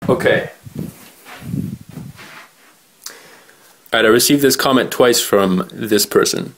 Okay. Alright, I received this comment twice from this person.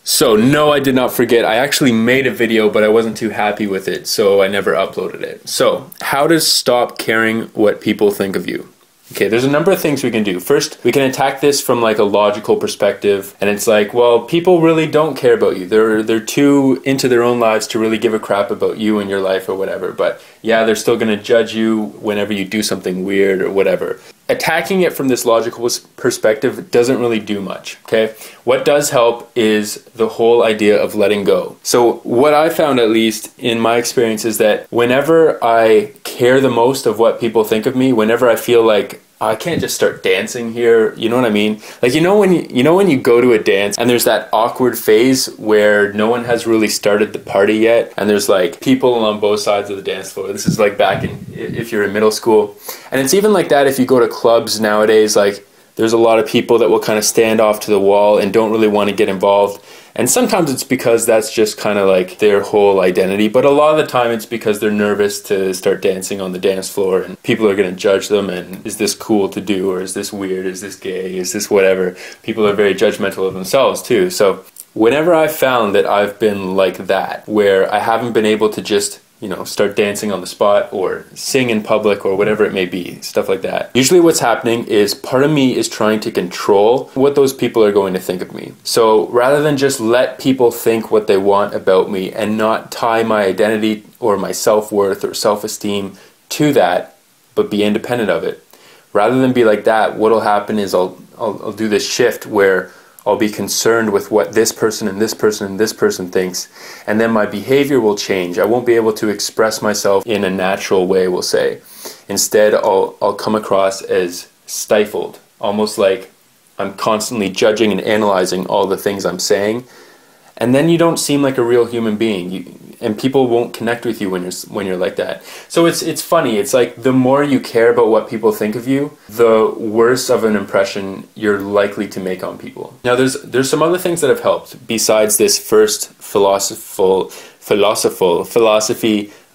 So, no, I did not forget. I actually made a video, but I wasn't too happy with it, so I never uploaded it. So, how to stop caring what people think of you? Okay, there's a number of things we can do. First, we can attack this from like a logical perspective, and it's like, well, people really don't care about you. They're too into their own lives to really give a crap about you and your life or whatever. But yeah, they're still going to judge you whenever you do something weird or whatever. Attacking it from this logical perspective doesn't really do much, okay? What does help is the whole idea of letting go. So what I found, at least in my experience, is that whenever I care the most of what people think of me, whenever I feel like I can't just start dancing here, you know what I mean? Like, you know when you go to a dance and there's that awkward phase where no one has really started the party yet, and there's like people on both sides of the dance floor. This is like back in, if you're in middle school. And it's even like that if you go to clubs nowadays. Like, there's a lot of people that will kind of stand off to the wall and don't really want to get involved. And sometimes it's because that's just kind of like their whole identity. But a lot of the time it's because they're nervous to start dancing on the dance floor and people are going to judge them. And is this cool to do? Or is this weird? Is this gay? Is this whatever? People are very judgmental of themselves too. So whenever I've found that I've been like that, where I haven't been able to just, you know, start dancing on the spot or sing in public or whatever it may be, stuff like that. Usually what's happening is part of me is trying to control what those people are going to think of me. So rather than just let people think what they want about me and not tie my identity or my self-worth or self-esteem to that, but be independent of it. Rather than be like that, what'll happen is I'll do this shift where I'll be concerned with what this person and this person and this person thinks, and then my behavior will change. I won't be able to express myself in a natural way, we'll say. Instead, I'll come across as stifled, almost like I'm constantly judging and analyzing all the things I'm saying, and then you don't seem like a real human being. And people won't connect with you when you're like that. So it's funny. It's like the more you care about what people think of you, the worse of an impression you're likely to make on people. Now there's some other things that have helped besides this first philosophy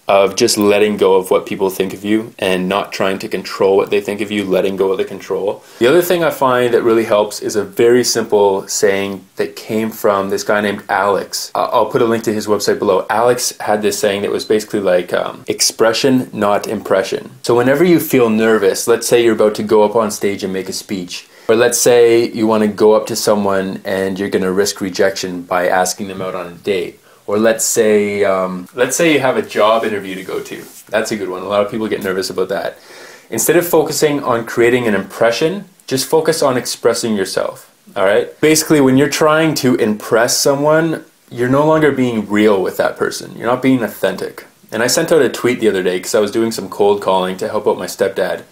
of just letting go of what people think of you and not trying to control what they think of you, letting go of the control. The other thing I find that really helps is a very simple saying that came from this guy named Alex. I'll put a link to his website below. Alex had this saying that was basically like expression, not impression. So whenever you feel nervous, let's say you're about to go up on stage and make a speech, or let's say you want to go up to someone and you're going to risk rejection by asking them out on a date. Or let's say you have a job interview to go to. That's a good one. A lot of people get nervous about that. Instead of focusing on creating an impression, just focus on expressing yourself. All right? Basically, when you're trying to impress someone, you're no longer being real with that person. You're not being authentic. And I sent out a tweet the other day because I was doing some cold calling to help out my stepdad.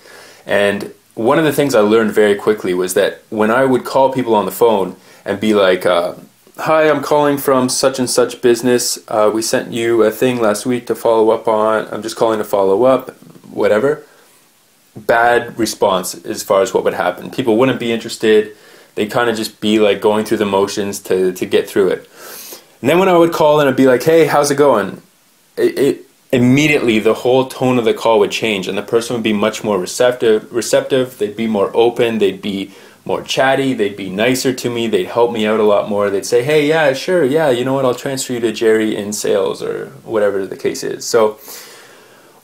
And one of the things I learned very quickly was that when I would call people on the phone and be like, hi, I'm calling from such and such business. We sent you a thing last week to follow up on. I'm just calling to follow up, whatever. Bad response as far as what would happen. People wouldn't be interested. They'd kind of just be like going through the motions to get through it. And then when I would call and I'd be like, hey, how's it going? Immediately the whole tone of the call would change and the person would be much more receptive. They'd be more open. They'd be more chatty, they'd be nicer to me, they'd help me out a lot more. They'd say, hey, yeah, sure, yeah, you know what, I'll transfer you to Jerry in sales or whatever the case is. So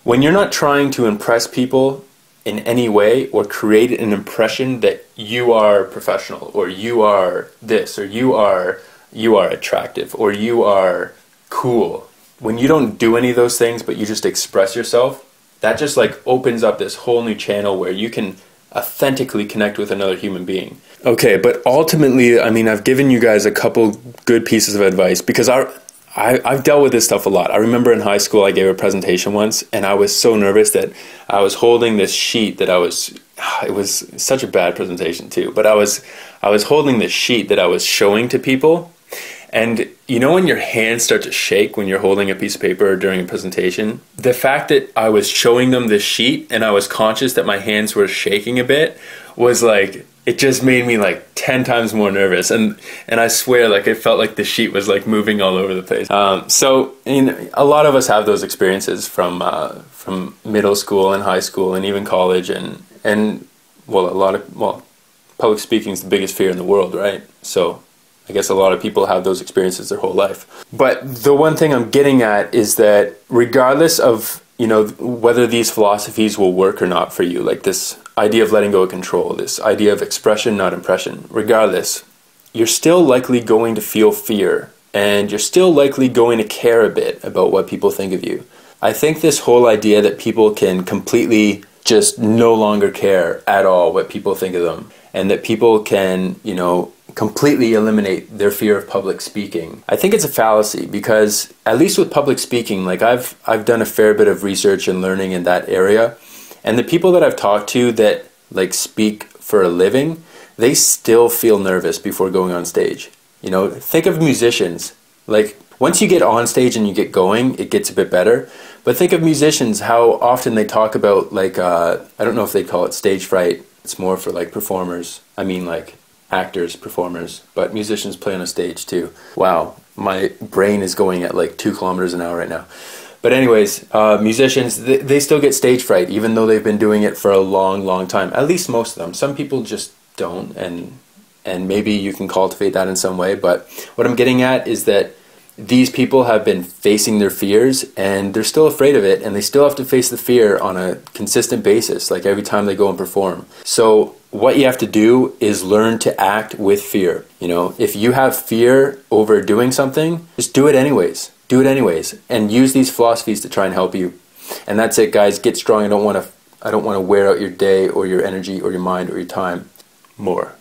when you're not trying to impress people in any way or create an impression that you are professional or you are this or you are attractive or you are cool, when you don't do any of those things but you just express yourself, that just like opens up this whole new channel where you can authentically connect with another human being. Okay, but ultimately, I mean, I've given you guys a couple good pieces of advice because I've dealt with this stuff a lot. I remember in high school I gave a presentation once and I was so nervous that I was holding this sheet that it was such a bad presentation too, but I was holding this sheet that I was showing to people. And you know when your hands start to shake when you're holding a piece of paper during a presentation? The fact that I was showing them this sheet and I was conscious that my hands were shaking a bit was like, it just made me like 10 times more nervous. And I swear, like, it felt like the sheet was like moving all over the place. So, you know, a lot of us have those experiences from from middle school and high school and even college, and well, public speaking is the biggest fear in the world, right? So I guess a lot of people have those experiences their whole life. But the one thing I'm getting at is that regardless of, whether these philosophies will work or not for you, like this idea of letting go of control, this idea of expression, not impression, regardless, you're still likely going to feel fear, and you're still likely going to care a bit about what people think of you. I think this whole idea that people can completely just no longer care at all what people think of them, and that people can, completely eliminate their fear of public speaking. I think it's a fallacy, because at least with public speaking, like I've done a fair bit of research and learning in that area, and the people that I've talked to that like speak for a living, they still feel nervous before going on stage. Think of musicians. Like once you get on stage and you get going, it gets a bit better. But think of musicians, how often they talk about like, I don't know if they call it stage fright. It's more for like performers. I mean like actors, performers, but musicians play on a stage too. Wow, my brain is going at like 2 kilometers an hour right now. But anyways, musicians, they still get stage fright, even though they've been doing it for a long, long time. At least most of them. Some people just don't, and maybe you can cultivate that in some way. But what I'm getting at is that these people have been facing their fears, and they're still afraid of it, and they still have to face the fear on a consistent basis, like every time they go and perform. So what you have to do is learn to act with fear. If you have fear over doing something, just do it anyways. Do it anyways, and use these philosophies to try and help you. And that's it, guys. Get strong. I don't want to wear out your day or your energy or your mind or your time more.